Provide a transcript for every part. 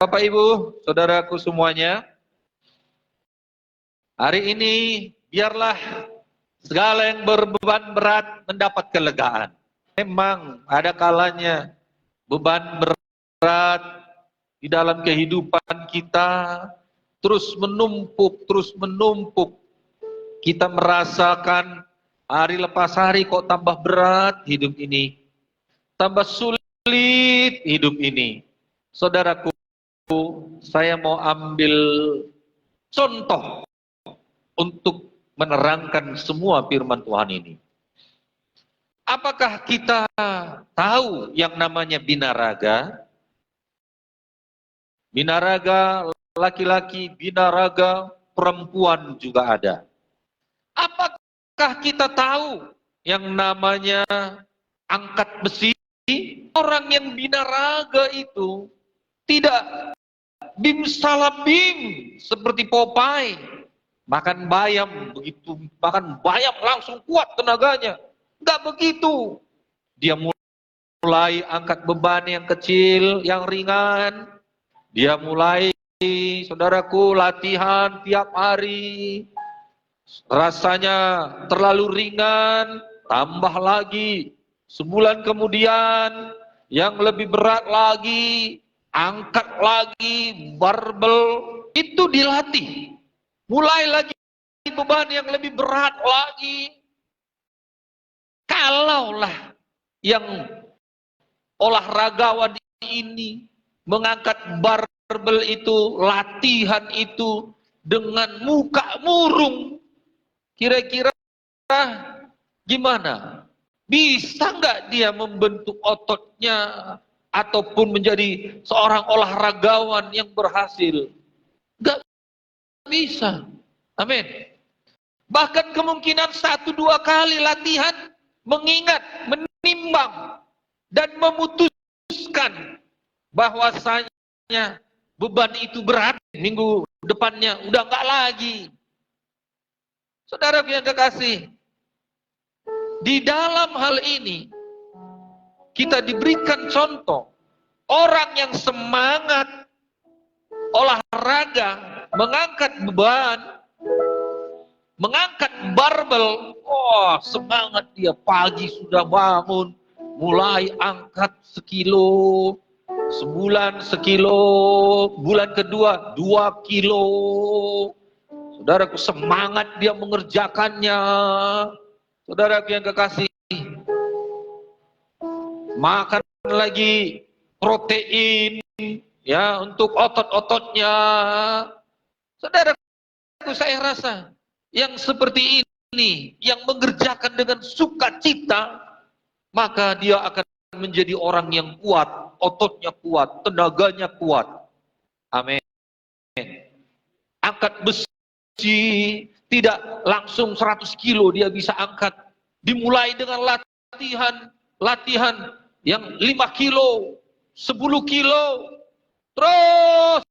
Bapak Ibu, saudaraku semuanya, hari ini biarlah segala yang berbeban berat mendapat kelegaan. Memang ada kalanya beban berat di dalam kehidupan kita terus menumpuk. Kita merasakan hari lepas hari kok tambah berat hidup ini, tambah sulit hidup ini. Saudaraku, saya mau ambil contoh untuk menerangkan semua firman Tuhan ini. Apakah kita tahu yang namanya binaraga? Binaraga laki-laki, binaraga perempuan juga ada. Apakah kita tahu yang namanya angkat besi? Orang yang binaraga itu tidak bim salam bim seperti Popeye, makan bayam begitu, makan bayam langsung kuat tenaganya. Enggak begitu. Dia mulai angkat beban yang kecil, yang ringan. Dia mulai, saudaraku, latihan tiap hari. Rasanya terlalu ringan, tambah lagi. Sebulan kemudian yang lebih berat lagi, angkat lagi, barbel, itu dilatih. Mulai lagi beban yang lebih berat lagi. Kalaulah yang olahragawan ini mengangkat barbel itu, latihan itu dengan muka murung, kira-kira gimana? Bisa nggak dia membentuk ototnya ataupun menjadi seorang olahragawan yang berhasil? Nggak bisa. Amin. Bahkan kemungkinan 1-2 kali latihan, mengingat, menimbang, dan memutuskan bahwasanya beban itu berat, minggu depannya udah nggak lagi. Saudara yang kekasih, di dalam hal ini kita diberikan contoh orang yang semangat olahraga, mengangkat beban, mengangkat barbel. Oh, semangat dia, pagi sudah bangun, mulai angkat 1 kilo, sebulan 1 kilo, bulan kedua 2 kilo. Saudaraku, semangat dia mengerjakannya. Saudaraku yang kekasih, makan lagi protein ya untuk otot-ototnya. Saudaraku, saya rasa yang seperti ini, yang mengerjakan dengan sukacita, maka dia akan menjadi orang yang kuat, ototnya kuat, tenaganya kuat. Amin. Angkat besi tidak langsung 100 kilo dia bisa angkat. Dimulai dengan latihan yang 5 kilo, 10 kilo, terus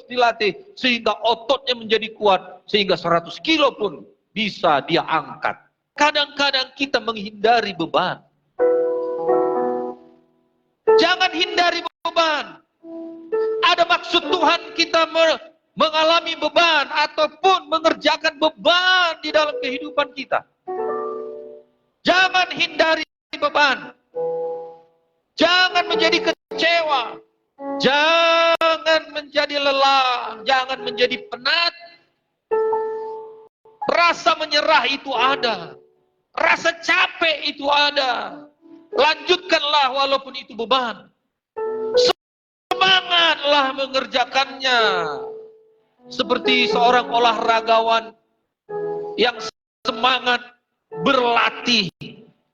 dilatih, sehingga ototnya menjadi kuat, sehingga 100 kilo pun bisa dia angkat. Kadang-kadang kita menghindari beban. Jangan hindari beban. Ada maksud Tuhan kita mengalami beban ataupun mengerjakan beban di dalam kehidupan kita. Jangan hindari beban. Jangan menjadi kecewa. Jangan menjadi lelah. Jangan menjadi penat. Rasa menyerah itu ada. Rasa capek itu ada. Lanjutkanlah walaupun itu beban. Semangatlah mengerjakannya. Seperti seorang olahragawan yang semangat berlatih,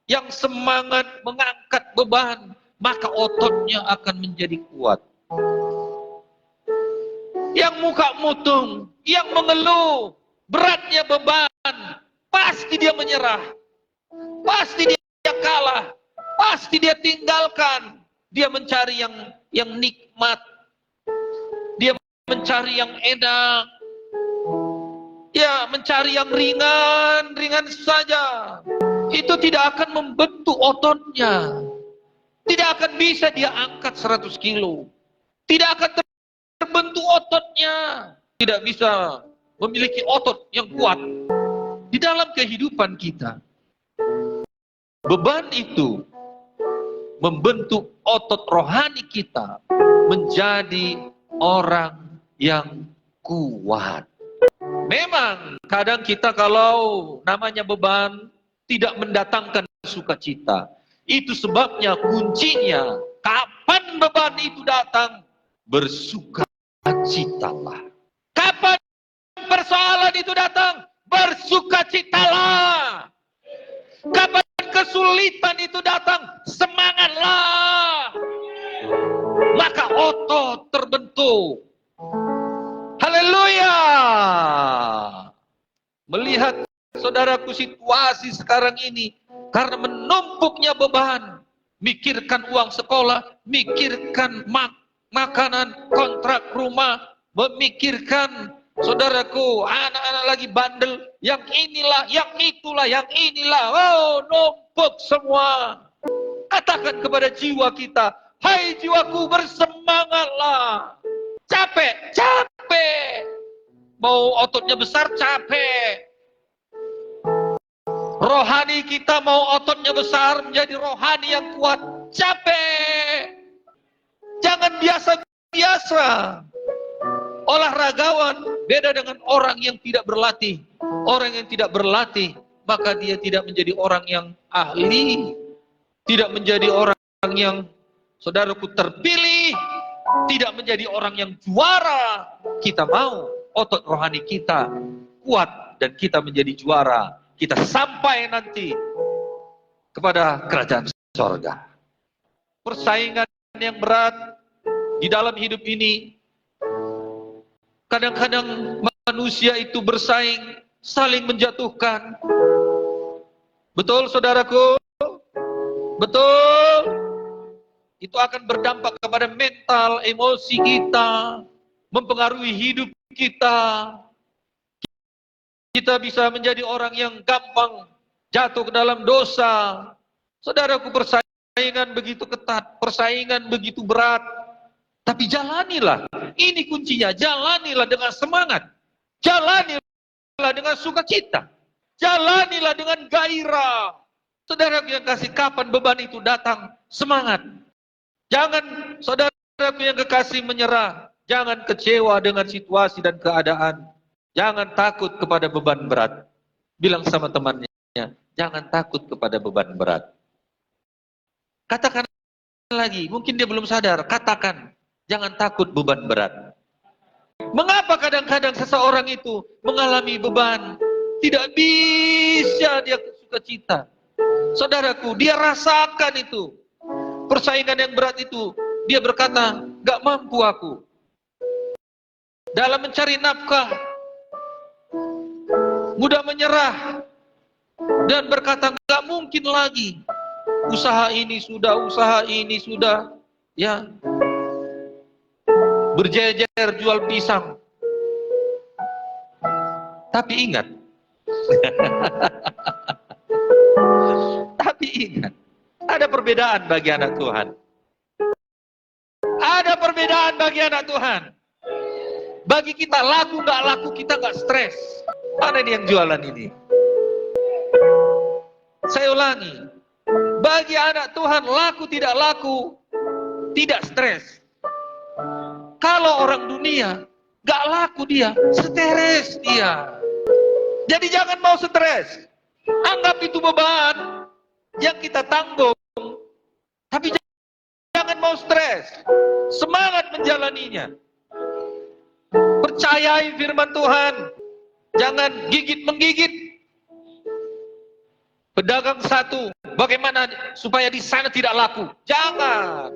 yang semangat mengangkat beban, maka ototnya akan menjadi kuat. Yang muka mutung, yang mengeluh, beratnya beban, pasti dia menyerah, pasti dia kalah, pasti dia tinggalkan. Dia mencari yang nikmat, dia mencari yang enak, ya mencari yang ringan saja. Itu tidak akan membentuk ototnya, tidak akan bisa dia angkat 100 kilo, tidak akan ototnya, tidak bisa memiliki otot yang kuat di dalam kehidupan kita. Beban itu membentuk otot rohani kita menjadi orang yang kuat. Memang kadang kita kalau namanya beban tidak mendatangkan sukacita. Itu sebabnya kuncinya, kapan beban itu datang, bersukacitalah. Kapan persoalan itu datang, bersukacitalah. Kapan kesulitan itu datang, semangatlah. Maka otot terbentuk. Haleluya. Melihat saudaraku situasi sekarang ini, karena menumpuknya beban, mikirkan uang sekolah, mikirkan makanan, kontrak rumah, memikirkan saudaraku, anak-anak lagi bandel, yang inilah, yang itulah, yang inilah, oh numpuk semua. Katakan kepada jiwa kita, hai jiwaku, bersemangatlah. Capek, capek. Mau ototnya besar, capek. Rohani kita mau ototnya besar, menjadi rohani yang kuat, capek. Jangan biasa-biasa. Olahragawan beda dengan orang yang tidak berlatih. Orang yang tidak berlatih, maka dia tidak menjadi orang yang ahli, tidak menjadi orang yang saudaraku terpilih, tidak menjadi orang yang juara. Kita mau otot rohani kita kuat dan kita menjadi juara. Kita sampai nanti kepada kerajaan sorga. Persaingan yang berat di dalam hidup ini, kadang-kadang manusia itu bersaing, saling menjatuhkan. Betul saudaraku? Betul? Itu akan berdampak kepada mental, emosi kita, mempengaruhi hidup kita. Kita bisa menjadi orang yang gampang jatuh ke dalam dosa. Saudaraku, persaingan begitu ketat, persaingan begitu berat. Tapi jalanilah, ini kuncinya, jalanilah dengan semangat. Jalanilah dengan sukacita. Jalanilah dengan gairah. Saudaraku yang kasih, kapan beban itu datang, semangat. Jangan saudaraku yang kekasih menyerah. Jangan kecewa dengan situasi dan keadaan. Jangan takut kepada beban berat. Bilang sama temannya, jangan takut kepada beban berat. Katakan lagi, mungkin dia belum sadar, katakan, jangan takut beban berat. Mengapa kadang-kadang seseorang itu mengalami beban, tidak bisa dia sukacita? Saudaraku, dia rasakan itu. Persaingan yang berat itu, dia berkata, gak mampu aku. Dalam mencari nafkah, mudah menyerah dan berkata nggak mungkin lagi, usaha ini sudah ya, berjejer jual pisang. Tapi ingat ada perbedaan bagi anak Tuhan. Ada perbedaan bagi anak Tuhan. Bagi kita laku nggak laku, kita nggak stres. Mana ini yang jualan ini? Saya ulangi, bagi anak Tuhan laku tidak laku, tidak stres. Kalau orang dunia nggak laku dia, stres dia. Jadi jangan mau stres. Anggap itu beban yang kita tanggung, tapi jangan mau stres. Semangat menjalaninya. Percayai firman Tuhan. Jangan gigit-menggigit. Pedagang satu, bagaimana supaya di sana tidak laku? Jangan.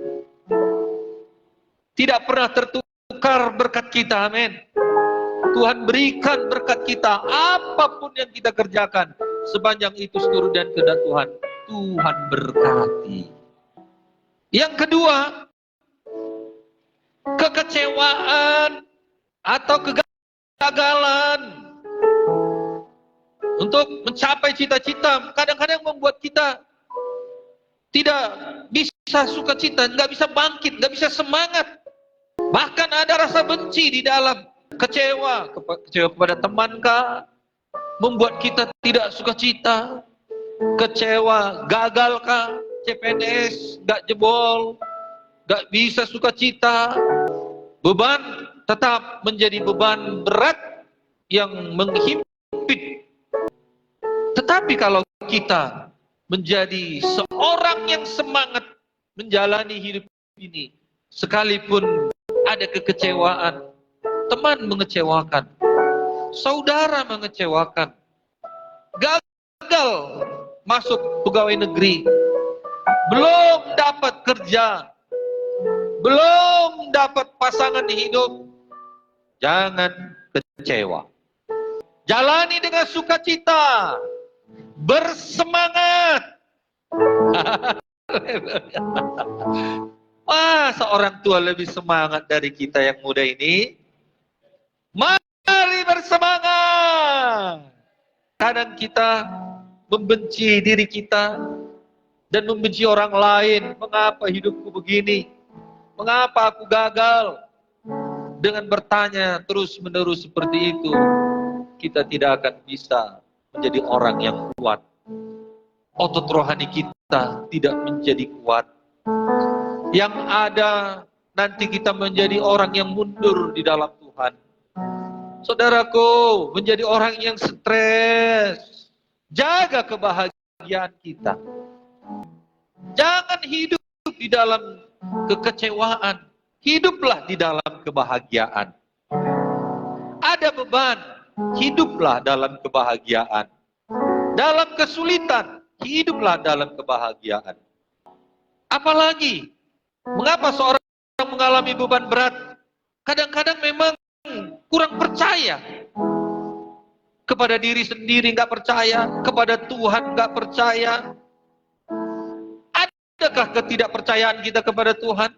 Tidak pernah tertukar berkat kita, amin. Tuhan berikan berkat kita, apapun yang kita kerjakan, sepanjang itu seluruh dan kehendak Tuhan, Tuhan berkati. Yang kedua, kekecewaan atau kegagalan untuk mencapai cita-cita kadang-kadang membuat kita tidak bisa sukacita, nggak bisa bangkit, nggak bisa semangat. Bahkan ada rasa benci di dalam, kecewa kepada temankah, membuat kita tidak sukacita, kecewa, gagalkah, CPNS, gak jebol, gak bisa sukacita, beban tetap menjadi beban berat yang menghimpit. Tetapi kalau kita menjadi seorang yang semangat menjalani hidup ini, sekalipun ada kekecewaan, teman mengecewakan, saudara mengecewakan, gagal masuk pegawai negeri, belum dapat kerja, belum dapat pasangan hidup, jangan kecewa. Jalani dengan sukacita, bersemangat. Wah, seorang tua lebih semangat dari kita yang muda ini. Mari bersemangat. Kadang kita membenci diri kita dan membenci orang lain. Mengapa hidupku begini? Mengapa aku gagal? Dengan bertanya terus-menerus seperti itu, kita tidak akan bisa menjadi orang yang kuat. Otot rohani kita tidak menjadi kuat. Yang ada nanti kita menjadi orang yang mundur di dalam Tuhan. Saudaraku, menjadi orang yang stres. Jaga kebahagiaan kita. Jangan hidup di dalam kekecewaan. Hiduplah di dalam kebahagiaan. Ada beban, hiduplah dalam kebahagiaan. Dalam kesulitan, hiduplah dalam kebahagiaan. Apalagi, mengapa seorang mengalami beban berat? Kadang-kadang memang kurang percaya kepada diri sendiri, nggak percaya kepada Tuhan, nggak percaya. Adakah ketidakpercayaan kita kepada Tuhan?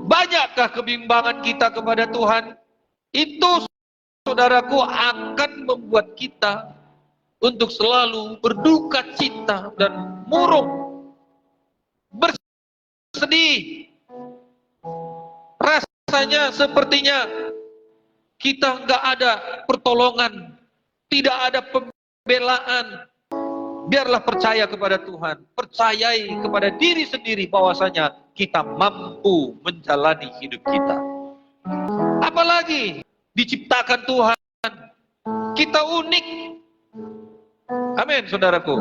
Banyakkah kebimbangan kita kepada Tuhan? Itu, saudaraku, akan membuat kita untuk selalu berduka cita dan murung, bersedih. Rasanya sepertinya kita nggak ada pertolongan, tidak ada pembelaan. Biarlah percaya kepada Tuhan, percayai kepada diri sendiri bahwasanya kita mampu menjalani hidup kita. Apalagi diciptakan Tuhan, kita unik. Amin, saudaraku.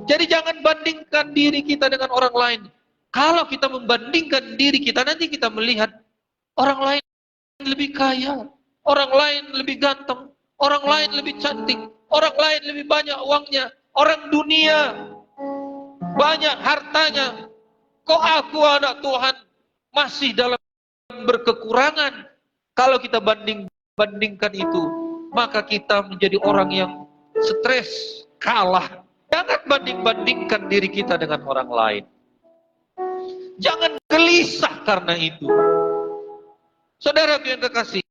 Jadi jangan bandingkan diri kita dengan orang lain. Kalau kita membandingkan diri kita, nanti kita melihat orang lain lebih kaya, orang lain lebih ganteng, orang lain lebih cantik, orang lain lebih banyak uangnya, orang dunia banyak hartanya. Kok aku anak Tuhan masih dalam berkekurangan? Kalau kita bandingkan itu, maka kita menjadi orang yang stres, kalah. Jangan bandingkan diri kita dengan orang lain. Jangan gelisah karena itu. Saudara yang kekasih,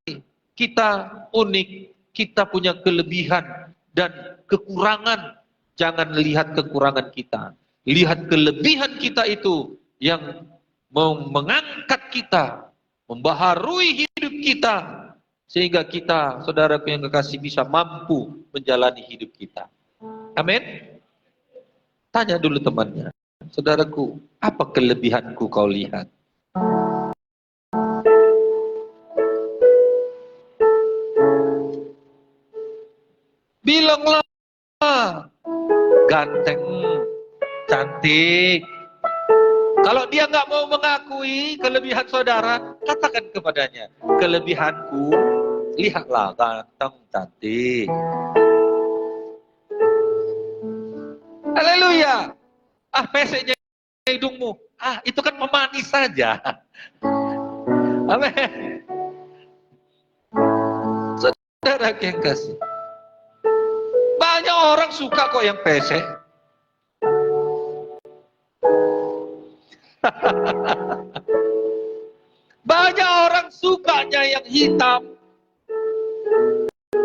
kita unik, kita punya kelebihan dan kekurangan. Jangan lihat kekurangan kita, lihat kelebihan kita itu yang mengangkat kita, membaharui hidup kita, sehingga kita, saudara yang kekasih, bisa mampu menjalani hidup kita. Amin. Tanya dulu temannya, saudaraku, apa kelebihanku kau lihat? Bilanglah, ganteng, cantik. Kalau dia nggak mau mengakui kelebihan saudara, katakan kepadanya, kelebihanku, lihatlah ganteng, cantik. Haleluya. Ah, peseknya hidungmu. Ah, itu kan pemanis saja. Amin. Saudara yang kasih, banyak orang suka kok yang pesek. Banyak orang sukanya yang hitam.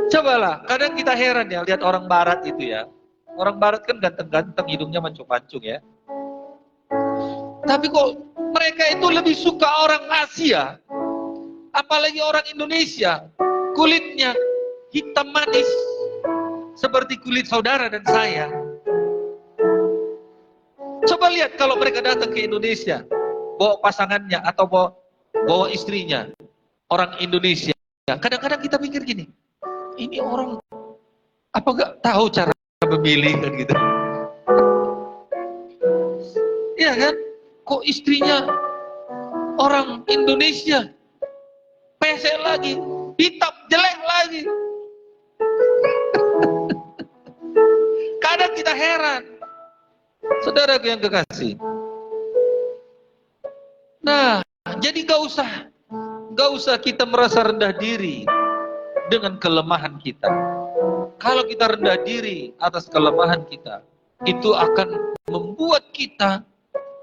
Cobalah, kadang kita heran ya lihat orang barat itu ya. Orang barat kan ganteng-ganteng, hidungnya mancung-mancung ya. Tapi kok Mereka itu lebih suka orang Asia, apalagi orang Indonesia. Kulitnya hitam manis, seperti kulit saudara dan saya. Coba lihat kalau mereka datang ke Indonesia, bawa pasangannya atau bawa istrinya, orang Indonesia. Kadang-kadang kita pikir gini, ini orang apa gak tahu cara memilih kan gitu. Iya kan? Kok istrinya orang Indonesia, pesek lagi, hitam, jelek lagi. Kadang kita heran, saudaraku yang kekasih. Nah, jadi gak usah kita merasa rendah diri dengan kelemahan kita. Kalau kita rendah diri atas kelemahan kita, itu akan membuat kita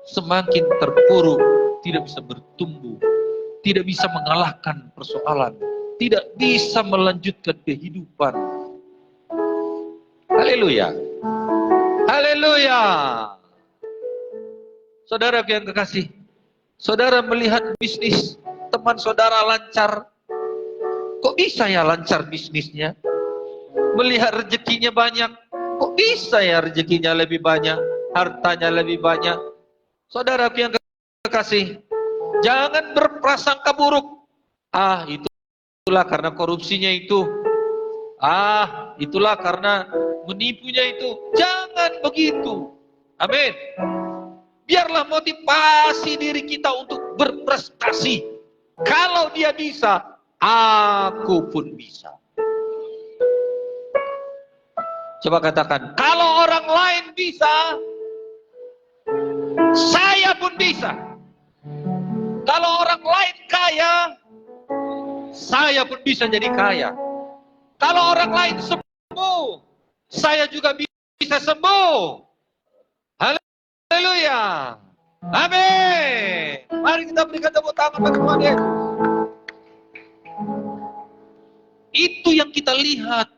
semakin terpuruk, tidak bisa bertumbuh, tidak bisa mengalahkan persoalan, tidak bisa melanjutkan kehidupan. Haleluya. Haleluya. Saudara yang kekasih, saudara melihat bisnis teman saudara lancar. Kok bisa ya lancar bisnisnya? Melihat rezekinya banyak. Kok bisa ya rezekinya lebih banyak, hartanya lebih banyak? Saudara yang kekasih, jangan berprasangka buruk. Itulah karena korupsinya itu. Itulah karena menipunya itu. Jangan begitu. Amin. Biarlah motivasi diri kita untuk berprestasi. Kalau dia bisa, aku pun bisa. Coba katakan, kalau orang lain bisa, saya pun bisa. Kalau orang lain kaya, saya pun bisa jadi kaya. Kalau orang lain sembuh, saya juga bisa sembuh. Haleluya. Amin. Mari kita berikan tepuk tangan bagi Tuhan Yesus. Itu yang kita lihat.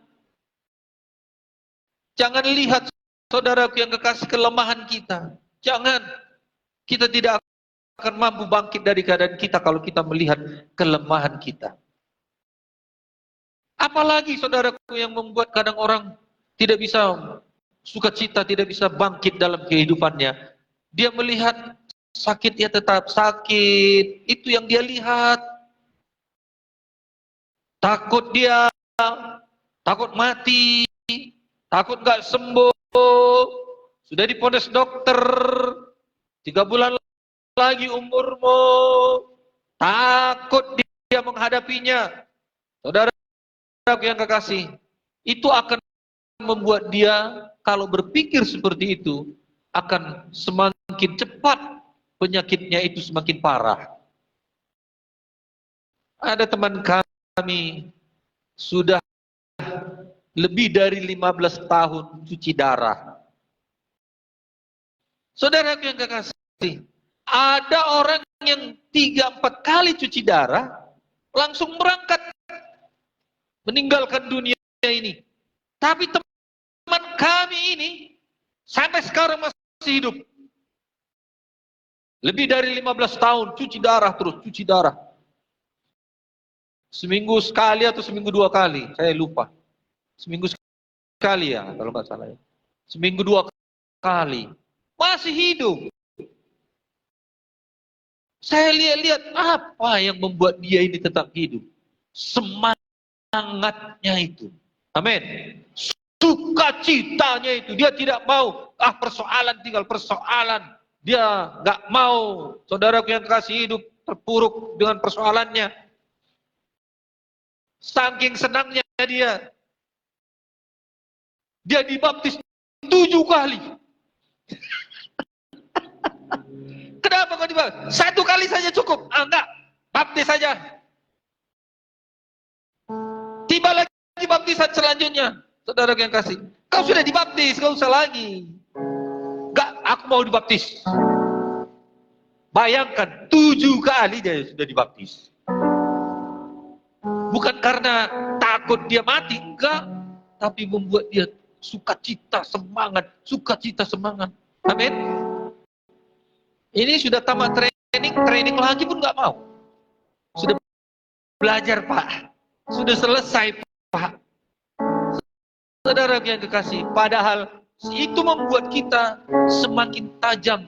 Jangan lihat, saudaraku yang kekasih, kelemahan kita. Jangan. Kita tidak akan mampu bangkit dari keadaan kita kalau kita melihat kelemahan kita. Apalagi saudaraku yang membuat kadang orang tidak bisa sukacita, tidak bisa bangkit dalam kehidupannya. Dia melihat sakit, ya tetap sakit. Itu yang dia lihat. Takut dia, takut mati, takut gak sembuh. Sudah diponis dokter, 3 bulan lagi umurmu. Takut dia menghadapinya. Saudara yang kekasih, itu akan membuat dia, kalau berpikir seperti itu, akan semakin cepat penyakitnya itu semakin parah. Ada teman kami sudah lebih dari 15 tahun cuci darah. Saudara yang kekasih, ada orang yang 3-4 kali cuci darah langsung berangkat meninggalkan dunia ini. Tapi teman kami ini sampai sekarang masih hidup. Lebih dari 15 tahun cuci darah terus, cuci darah. Seminggu sekali atau seminggu 2 kali, saya lupa. Seminggu sekali ya, kalau nggak salah ya. Seminggu 2 kali. Masih hidup. Saya lihat apa yang membuat dia ini tetap hidup. Semangatnya itu. Amin. Sukacitanya itu. Dia tidak mau, persoalan tinggal persoalan. Dia nggak mau, saudaraku yang kasih hidup terpuruk dengan persoalannya. Saking senangnya dia. Dia dibaptis 7 kali. Kenapa kau dibaptis? 1 kali saja cukup. Enggak, baptis saja. Tiba lagi baptisan selanjutnya. Saudara yang kasih, kau sudah dibaptis, kau usah lagi. Enggak, aku mau dibaptis. Bayangkan, 7 kali dia sudah dibaptis. Bukan karena takut dia mati, enggak. Tapi membuat dia sukacita, semangat, sukacita, semangat. Amin. Ini sudah tamat training. training lagi pun nggak mau. Sudah belajar Pak, sudah selesai Pak. Saudara yang kekasih, padahal itu membuat kita semakin tajam,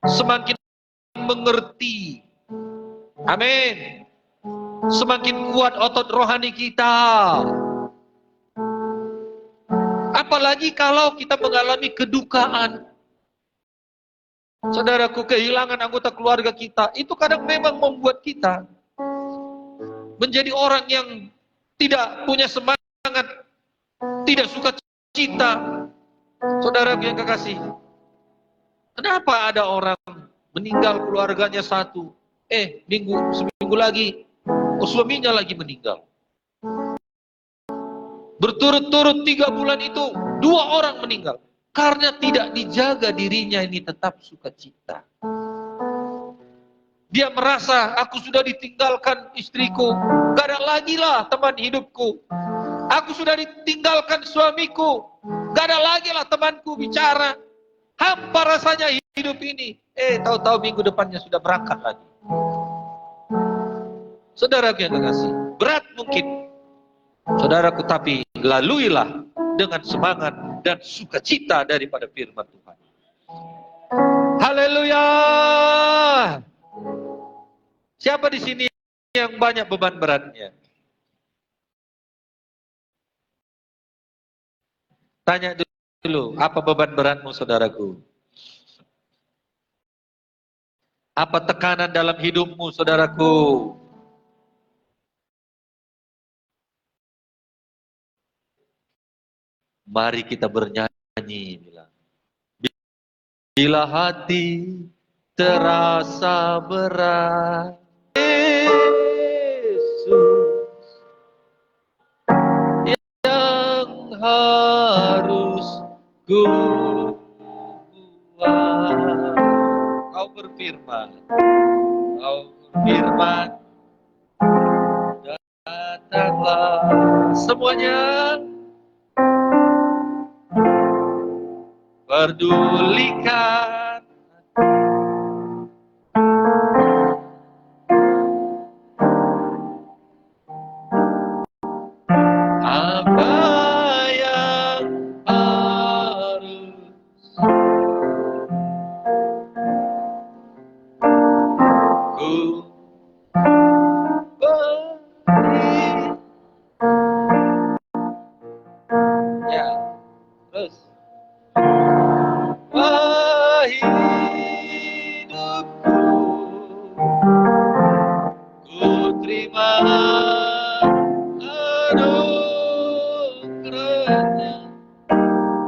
semakin mengerti. Amin. Semakin kuat otot rohani kita. Apalagi kalau kita mengalami kedukaan. Saudaraku, kehilangan anggota keluarga kita, itu kadang memang membuat kita menjadi orang yang tidak punya semangat, tidak suka cita. Saudara yang kekasih, kenapa ada orang meninggal keluarganya satu, seminggu lagi, suaminya lagi meninggal. Berturut-turut 3 bulan itu 2 orang meninggal. Karena tidak dijaga dirinya ini tetap sukacita. Dia merasa, aku sudah ditinggalkan istriku, gak ada lagi lah teman hidupku. Aku sudah ditinggalkan suamiku, gak ada lagi lah temanku bicara. Hampa rasanya hidup ini. Tahu-tahu minggu depannya sudah berangkat lagi. Saudara yang kekasih, berat mungkin, saudaraku, tapi laluilah dengan semangat dan sukacita daripada firman Tuhan. Haleluya. Siapa di sini yang banyak beban beratnya? Tanya dulu, apa beban beratmu, saudaraku? Apa tekanan dalam hidupmu, saudaraku? Mari kita bernyanyi, bilang, bila hati terasa berat, Yesus yang harus ku buat. Kau berfirman, datanglah semuanya, pedulikan apa yang harus ku beri. Ya, terus. Wah, hidupku ku terima anugerahnya,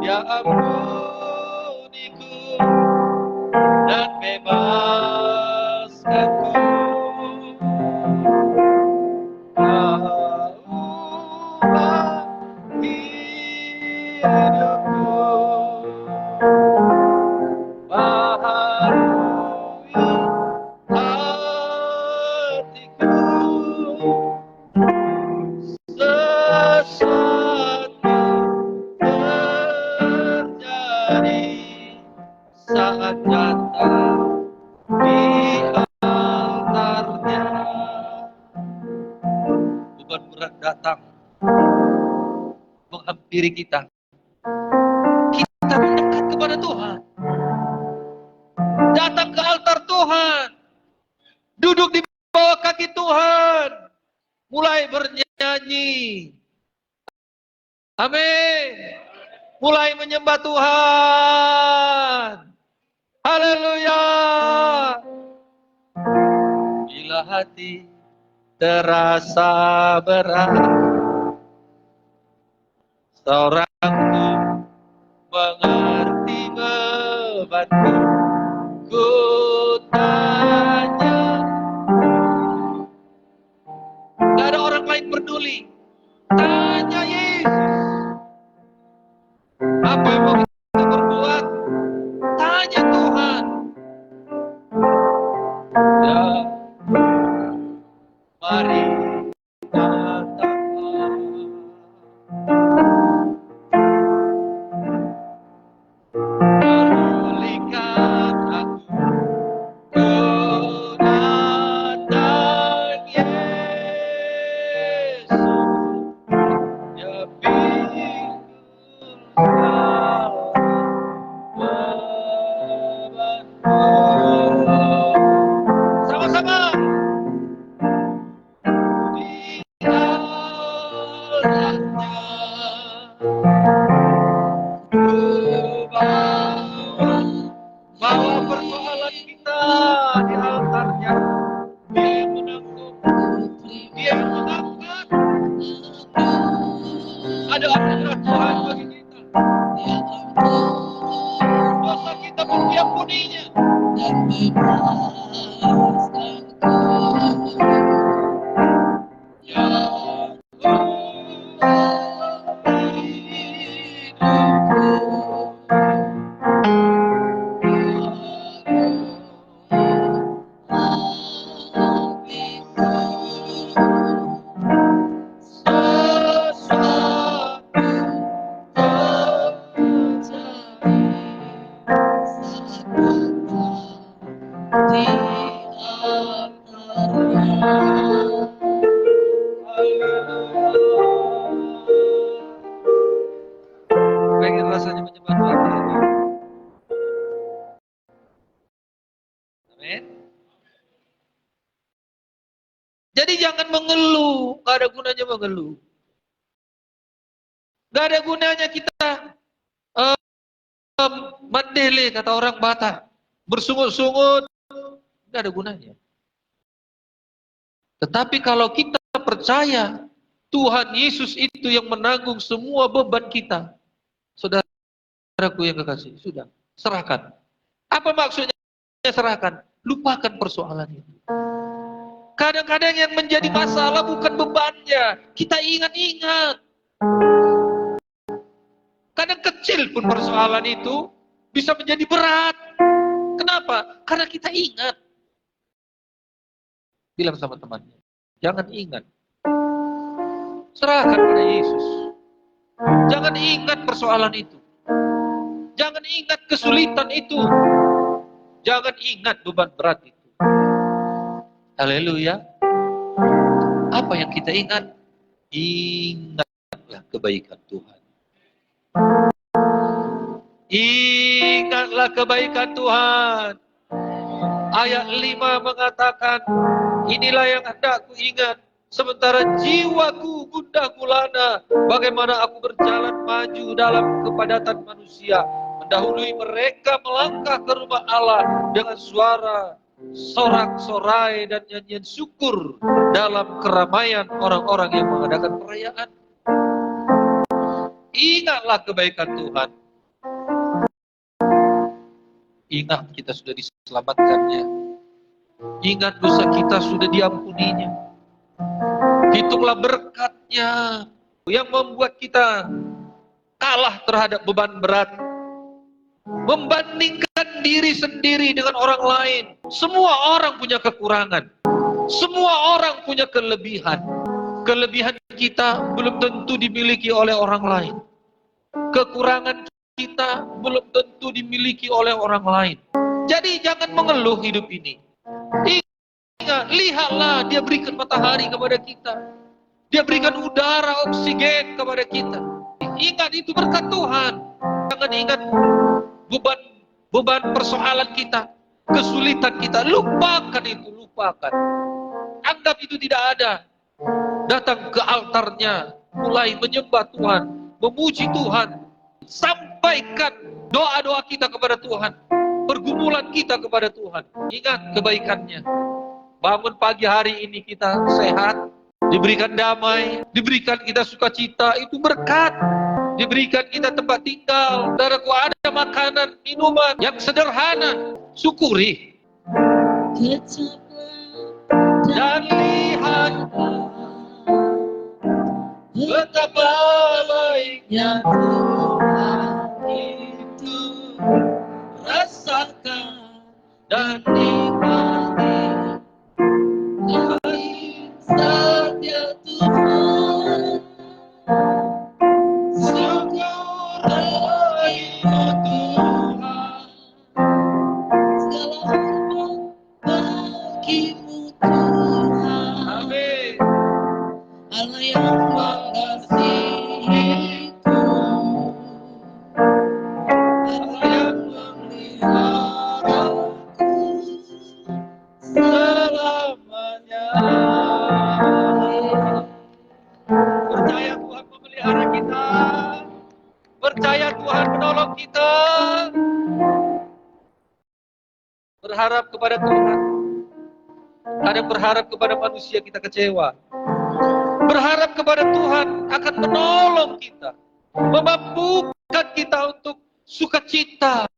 dia ampuniku dan bebaskanku. Ubah hidupku, baharui hatiku, sesuatu terjadi saat datang di altarnya. Beban berat datang menghampiri kita. Kita mendekat kepada Tuhan, datang ke altar Tuhan, duduk di bawah kaki Tuhan, mulai bernyanyi. Amin. Mulai menyembah Tuhan. Haleluya. Bila hati terasa berat, seorangku mengerti bebanku. Ku tanya, gak ada orang lain peduli. Tanya Yesus, apa yang mau kita berbuat? Tanya Tuhan. Ya, mari datanglah. Pedulikan aku, Jadi jangan mengeluh, gak ada gunanya mengeluh. Gak ada gunanya kita mandele, kata orang Batak, bersungut-sungut, gak ada gunanya. Tetapi kalau kita percaya Tuhan Yesus itu yang menanggung semua beban kita, saudaraku yang kekasih, sudah, serahkan. Apa maksudnya serahkan? Lupakan persoalan itu. Kadang-kadang yang menjadi masalah bukan bebannya, kita ingat-ingat. Kadang kecil pun persoalan itu bisa menjadi berat. Kenapa? Karena kita ingat. Bilang sama temannya, jangan ingat. Serahkan pada Yesus. Jangan ingat persoalan itu. Jangan ingat kesulitan itu. Jangan ingat beban berat itu. Haleluya. Apa yang kita ingat? Ingatlah kebaikan Tuhan. Ingatlah kebaikan Tuhan. Ayat 5 mengatakan, inilah yang hendak ku ingat, sementara jiwaku gundah gulana, bagaimana aku berjalan maju dalam kepadatan manusia, mendahului mereka melangkah ke rumah Allah dengan suara sorak-sorai dan nyanyian syukur dalam keramaian orang-orang yang mengadakan perayaan. Ingatlah kebaikan Tuhan. Ingat kita sudah diselamatkannya. Ingat dosa kita sudah diampuninya. Hitunglah berkatnya yang membuat kita kalah terhadap beban berat. Membandingkan diri sendiri dengan orang lain. Semua orang punya kekurangan. Semua orang punya kelebihan. Kelebihan kita belum tentu dimiliki oleh orang lain. Kekurangan kita belum tentu dimiliki oleh orang lain. Jadi jangan mengeluh hidup ini. Ingat, lihatlah Dia berikan matahari kepada kita. Dia berikan udara, oksigen kepada kita. Ingat itu berkat Tuhan. Jangan ingat beban persoalan kita, kesulitan kita. Lupakan itu, lupakan. Anggap itu tidak ada. Datang ke altarnya, mulai menyembah Tuhan, memuji Tuhan. Sampaikan doa-doa kita kepada Tuhan, pergumulan kita kepada Tuhan. Ingat kebaikannya. Bangun pagi hari ini kita sehat, diberikan damai, diberikan kita sukacita, itu berkat. Diberikan kita tempat tinggal, saudaraku, ada makanan, minuman yang sederhana, syukuri. Dan lihatlah betapa baiknya Tuhan itu, rasakan dan nikmati kasih setia Tuhan. Syukur bagimu Tuhan, segala hormat bagimu Tuhan. Amin. Allah yang mengasihiku, Allah yang memeliharaku selamanya. Percaya Tuhan memelihara kita, percaya Tuhan menolong kita. Berharap kepada Tuhan. Kadang berharap kepada manusia kita kecewa. Berharap kepada Tuhan akan menolong kita, memampukan kita untuk sukacita,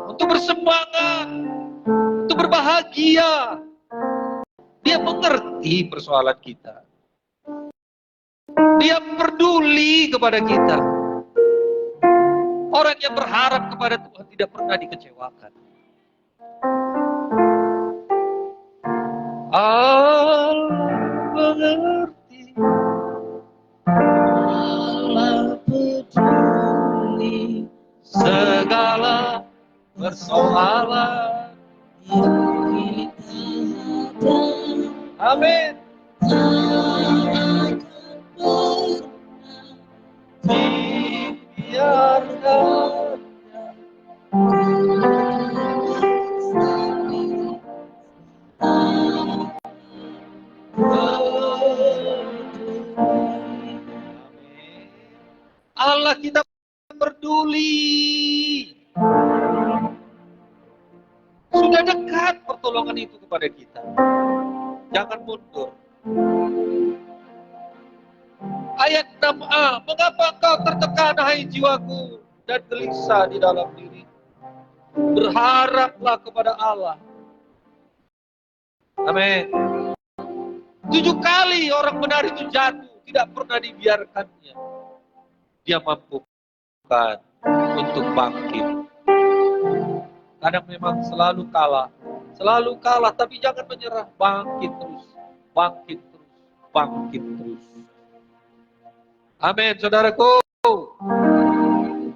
untuk bersemangat, untuk berbahagia. Dia mengerti persoalan kita. Dia peduli kepada kita. Orang yang berharap kepada Tuhan tidak pernah dikecewakan. Allah mengerti, Allah peduli segala persoalan yang kita hadapi. Amin. Tak akan pernah dibiarkan. Janganlah kita peduli. Sudah dekat pertolongan itu kepada kita. Jangan mundur. Ayat 6a, mengapa engkau tertekan, hai jiwaku, dan gelisah di dalam diri? Berharaplah kepada Allah. Amin. 7 kali orang benar itu jatuh, tidak pernah dibiarkannya. Dia mampu kan untuk bangkit. Kadang memang selalu kalah, tapi jangan menyerah, bangkit terus, bangkit terus, bangkit terus. Amin, saudaraku.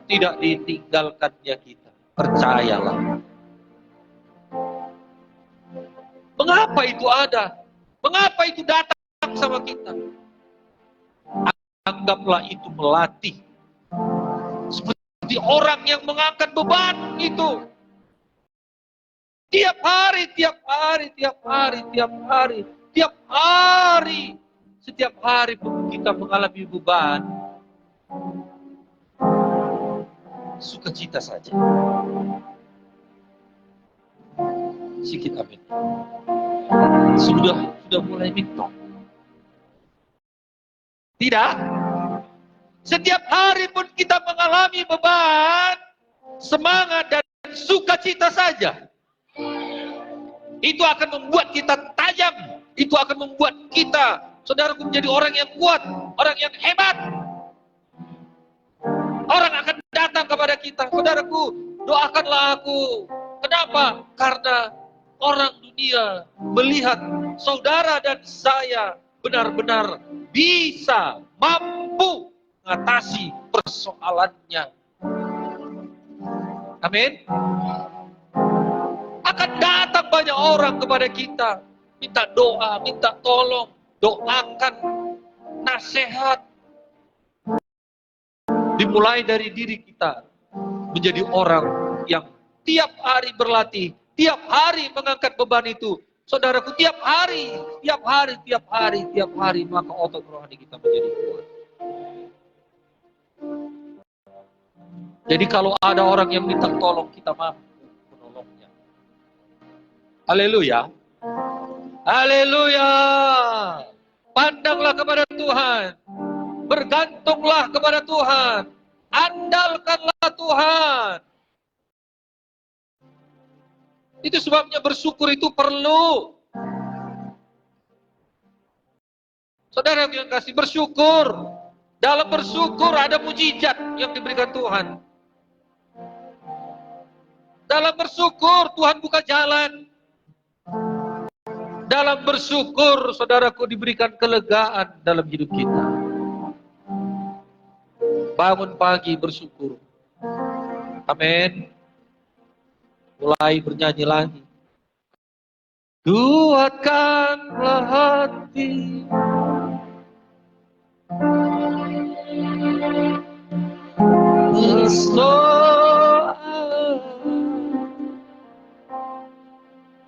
Tidak ditinggalkannya kita, percayalah. Mengapa itu ada? Mengapa itu datang sama kita? Anggaplah itu melatih. Seperti orang yang mengangkat beban itu. Tiap hari. Setiap hari pun kita mengalami beban. Sukacita saja. Sikit amin. Sudah mulai minta. Tidak. Setiap hari pun kita mengalami beban, semangat dan sukacita saja. Itu akan membuat kita tajam. Itu akan membuat kita, saudaraku, menjadi orang yang kuat, orang yang hebat. Orang akan datang kepada kita, saudaraku, doakanlah aku. Kenapa? Karena orang dunia melihat saudara dan saya benar-benar bisa, mampu mengatasi persoalannya. Amin. Akan datang banyak orang kepada kita, minta doa, minta tolong, doakan, nasihat. Dimulai dari diri kita menjadi orang yang tiap hari berlatih, tiap hari mengangkat beban itu. Saudaraku, tiap hari, maka otot rohani kita menjadi kuat. Jadi kalau ada orang yang minta tolong, kita mampu menolongnya. Haleluya. Haleluya. Pandanglah kepada Tuhan. Bergantunglah kepada Tuhan. Andalkanlah Tuhan. Itu sebabnya bersyukur itu perlu. Saudara yang kasih, bersyukur. Dalam bersyukur ada mujizat yang diberikan Tuhan. Dalam bersyukur Tuhan buka jalan. Dalam bersyukur, saudaraku, diberikan kelegaan dalam hidup kita. Bangun pagi bersyukur. Amin. Mulai bernyanyi lagi. Kuatkanlah hati. Berdoa.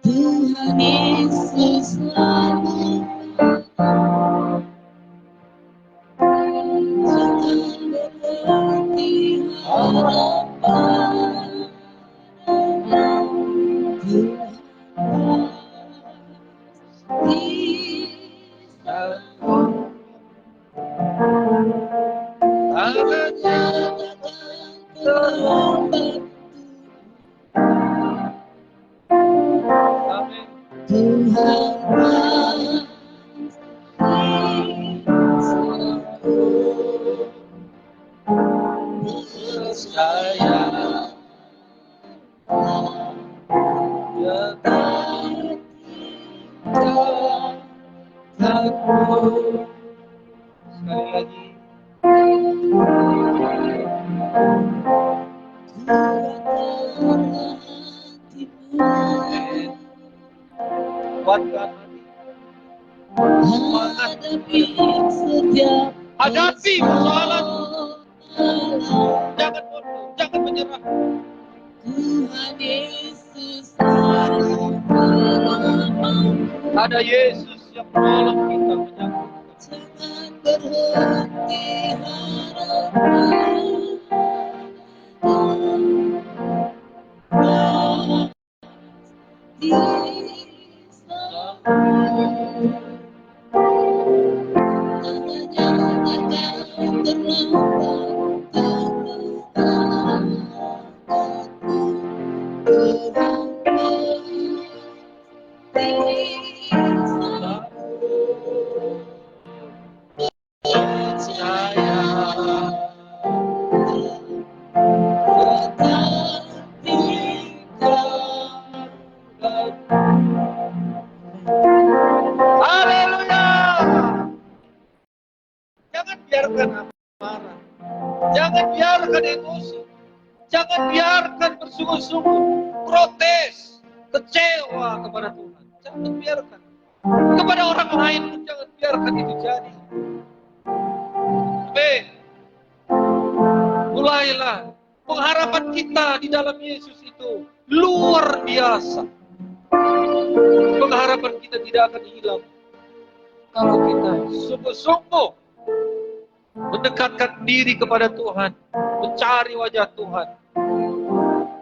Tuhan Yesus selalu berhati harapan. Hadapi persoalan. Jangan mundur, jangan menyerah. Tuhan Yesus ada Yesus yang menolong kita menyambut. Jangan berhenti harapan. biarkan amarah. Jangan biarkan emosi. Jangan biarkan bersungguh-sungguh protes, kecewa kepada Tuhan. Jangan biarkan. Kepada orang lain pun jangan biarkan itu jadi. Amin. Mulailah pengharapan kita di dalam Yesus itu luar biasa. Pengharapan kita tidak akan hilang kalau kita sungguh-sungguh mendekatkan diri kepada Tuhan, mencari wajah Tuhan,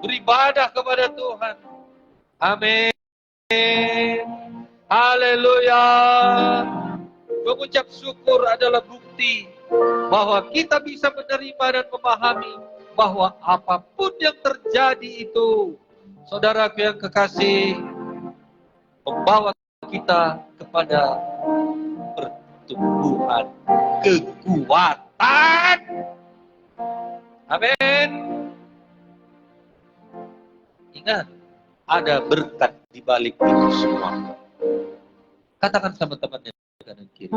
beribadah kepada Tuhan. Amin. Haleluya. Mengucap syukur adalah bukti bahwa kita bisa menerima dan memahami bahwa apapun yang terjadi itu, saudaraku yang kekasih, membawa kita kepada pertumbuhan kekuatan. Amin. Ingat, ada berkat di balik itu semua. Katakan sama temannya kanan kiri,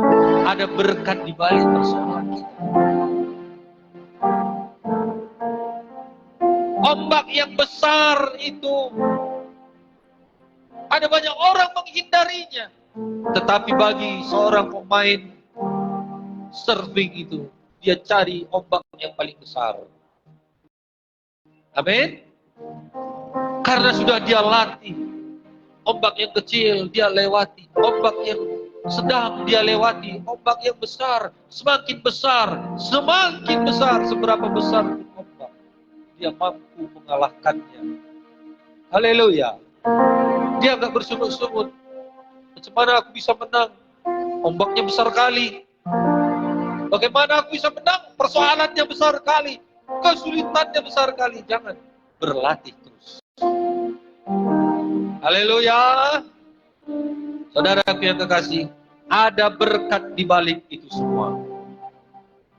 ada berkat di balik persoalan kita. Ombak yang besar itu, ada banyak orang menghindarinya. Tetapi bagi seorang pemain surfing itu, dia cari ombak yang paling besar. Amin. Karena sudah dia latih. Ombak yang kecil dia lewati, ombak yang sedang dia lewati, ombak yang besar, semakin besar, seberapa besar pun ombak, dia mampu mengalahkannya. Haleluya. Dia nggak bersungut-sungut. Macam mana aku bisa menang? Ombaknya besar kali. Bagaimana aku bisa menang? Persoalannya besar kali, kesulitannya besar kali. Jangan, berlatih terus. Haleluya. Saudaraku yang kekasih, ada berkat di balik itu semua.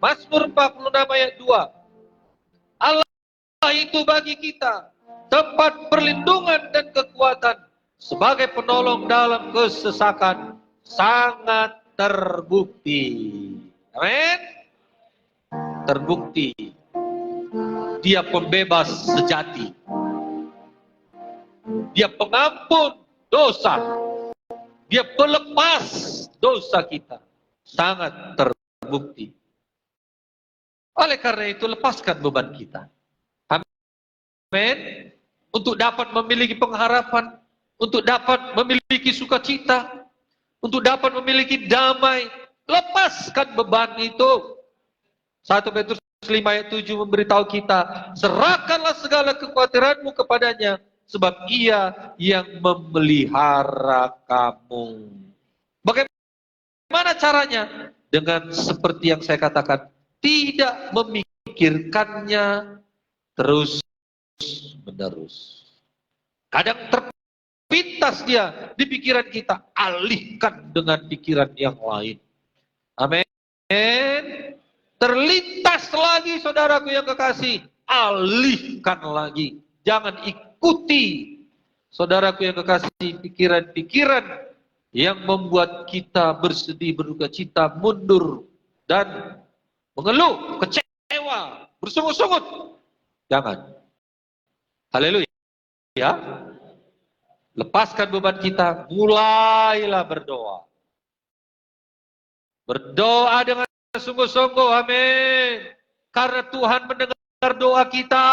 Mazmur 46 ayat 2. Allah itu bagi kita tempat perlindungan dan kekuatan, sebagai penolong dalam kesesakan, sangat terbukti. Amin. Terbukti. Dia pembebas sejati. Dia pengampun dosa. Dia pelepas dosa kita. Sangat terbukti. Oleh karena itu, lepaskan beban kita. Amin. Untuk dapat memiliki pengharapan, untuk dapat memiliki sukacita, untuk dapat memiliki damai, lepaskan beban itu. 1 Petrus 5 ayat 7 memberitahu kita, serahkanlah segala kekhawatiranmu kepadanya, sebab ia yang memelihara kamu. Bagaimana caranya? Dengan seperti yang saya katakan, tidak memikirkannya terus menerus. Kadang terpintas dia di pikiran kita, alihkan dengan pikiran yang lain. Amin. Terlintas lagi, saudaraku yang kekasih, alihkan lagi. Jangan ikuti, saudaraku yang kekasih, pikiran-pikiran yang membuat kita bersedih, berduka cita, mundur, dan mengeluh, kecewa, bersungut-sungut. Jangan. Haleluya. Ya. Lepaskan beban kita, mulailah berdoa. Berdoa dengan sungguh-sungguh, amin. Karena Tuhan mendengar doa kita.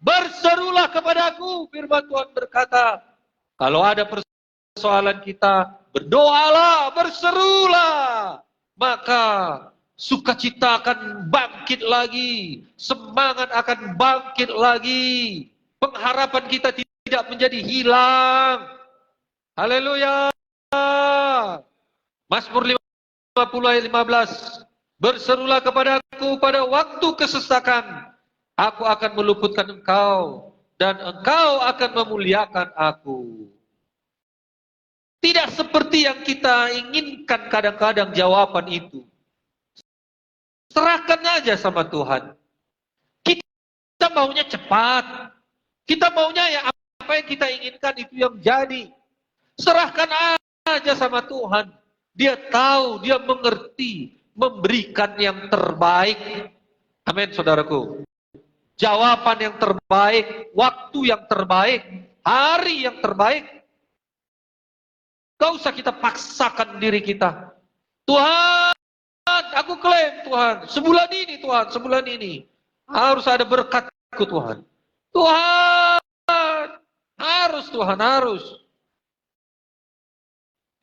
Berserulah kepadaku, firman Tuhan berkata. Kalau ada persoalan kita, berdoalah, berserulah. Maka sukacita akan bangkit lagi. Semangat akan bangkit lagi. Pengharapan kita tidak menjadi hilang. Haleluya. Mazmur 50 ayat 15. Berserulah kepadaku pada waktu kesesakan. Aku akan meluputkan engkau, dan engkau akan memuliakan aku. Tidak seperti yang kita inginkan kadang-kadang jawaban itu. Serahkan aja sama Tuhan. Kita maunya cepat. Kita maunya ya apa yang kita inginkan itu yang jadi. Serahkan aja sama Tuhan. Dia tahu, dia mengerti. memberikan yang terbaik. Amin, saudaraku. Jawaban yang terbaik, waktu yang terbaik, hari yang terbaik. Gak usah kita paksakan diri kita. Tuhan, aku klaim Tuhan, sebulan ini Tuhan, sebulan ini harus ada berkatku Tuhan. Tuhan, harus Tuhan, harus.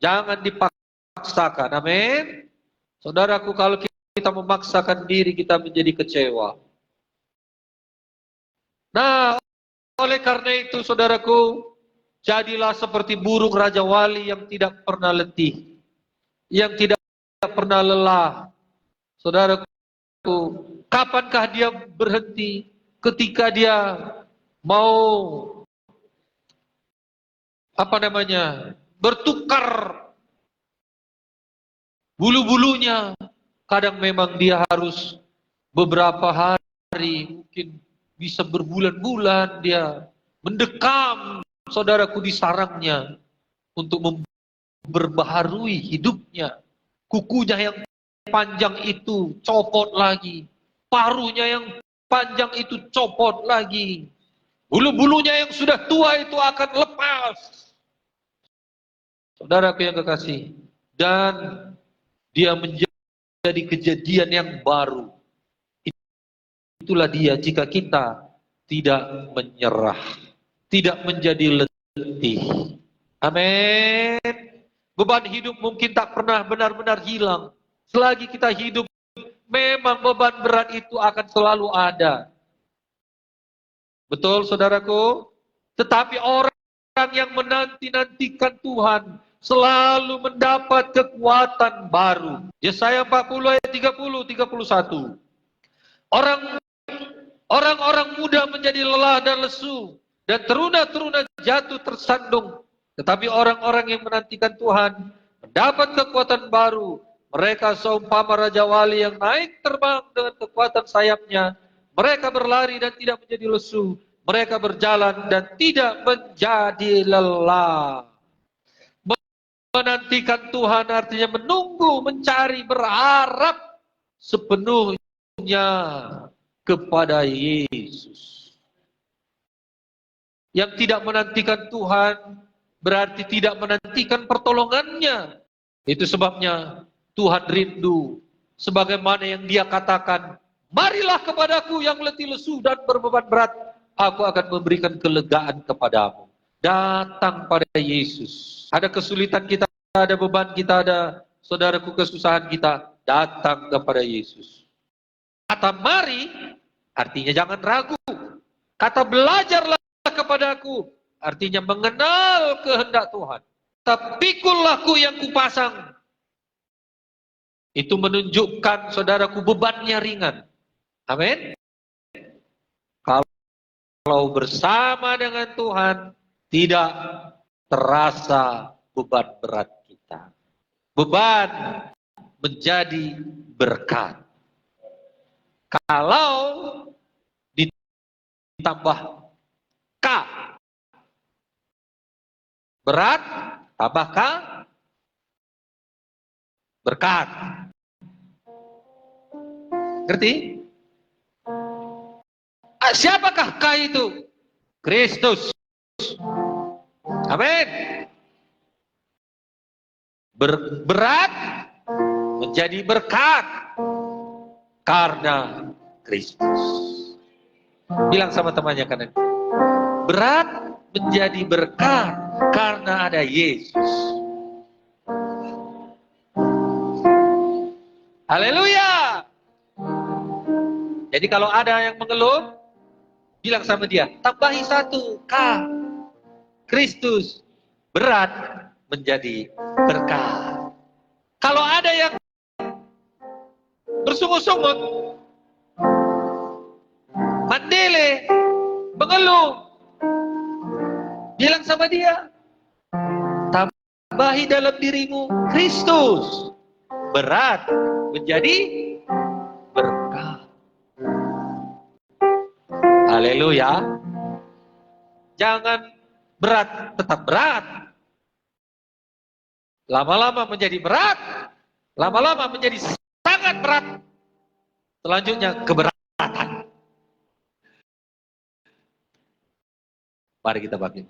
Jangan dipaksakan, amin. Saudaraku, kalau kita memaksakan diri, kita menjadi kecewa. Nah, oleh karena itu, saudaraku, jadilah seperti burung Raja Wali yang tidak pernah letih, yang tidak pernah lelah. Saudaraku, kapankah dia berhenti? Ketika dia mau bertukar bulu-bulunya. Kadang memang dia harus beberapa hari, mungkin bisa berbulan-bulan dia mendekam, saudaraku, di sarangnya untuk memperbaharui hidupnya. Kukunya yang panjang itu copot lagi, paruhnya yang panjang itu copot lagi, bulu-bulunya yang sudah tua itu akan lepas. Saudaraku yang kekasih, dan dia menjadi kejadian yang baru. Itulah dia jika kita tidak menyerah, tidak menjadi letih. Amin. Beban hidup mungkin tak pernah benar-benar hilang. Selagi kita hidup, memang beban berat itu akan selalu ada. Betul, saudaraku? Tetapi orang yang menanti-nantikan Tuhan selalu mendapat kekuatan baru. Yesaya 40 ayat 30-31. Orang-orang muda menjadi lelah dan lesu, dan teruna-teruna jatuh tersandung. Tetapi orang-orang yang menantikan Tuhan mendapat kekuatan baru. Mereka seumpama Raja Wali yang naik terbang dengan kekuatan sayapnya. Mereka berlari dan tidak menjadi lesu. Mereka berjalan dan tidak menjadi lelah. Menantikan Tuhan artinya menunggu, mencari, berharap sepenuhnya kepada Yesus. Yang tidak menantikan Tuhan berarti tidak menantikan pertolongannya. Itu sebabnya Tuhan rindu, sebagaimana yang Dia katakan, marilah kepadaku yang letih lesu dan berbeban berat, aku akan memberikan kelegaan kepadamu. Datang pada Yesus. Ada kesulitan kita, ada beban kita, ada saudaraku kesusahan kita, datang kepada Yesus. Kata mari artinya jangan ragu. Kata belajarlah kepadaku artinya mengenal kehendak Tuhan. Kata pikullah-Ku yang kupasang, itu menunjukkan saudaraku bebannya ringan. Amin. Kalau bersama dengan Tuhan tidak terasa beban berat kita. Beban menjadi berkat. Kalau ditambah K, berat, tambah K, berkat. Ngerti? Siapakah K itu? Kristus. Amin. Berat menjadi berkat karena Kristus. Bilang sama temannya kanan, berat menjadi berkat karena ada Yesus. Haleluya. Jadi kalau ada yang mengeluh, bilang sama dia, tambahi 1 K, Kristus. Berat menjadi berkat. Kalau ada yang bersungut-sungut, mandele, mengeluh, bilang sama dia, tambahi dalam dirimu Kristus. Berat menjadi berkat. Haleluya. Jangan berat tetap berat. Lama-lama menjadi berat, lama-lama menjadi sangat sangat berat. Selanjutnya keberatan. Mari kita bangkit.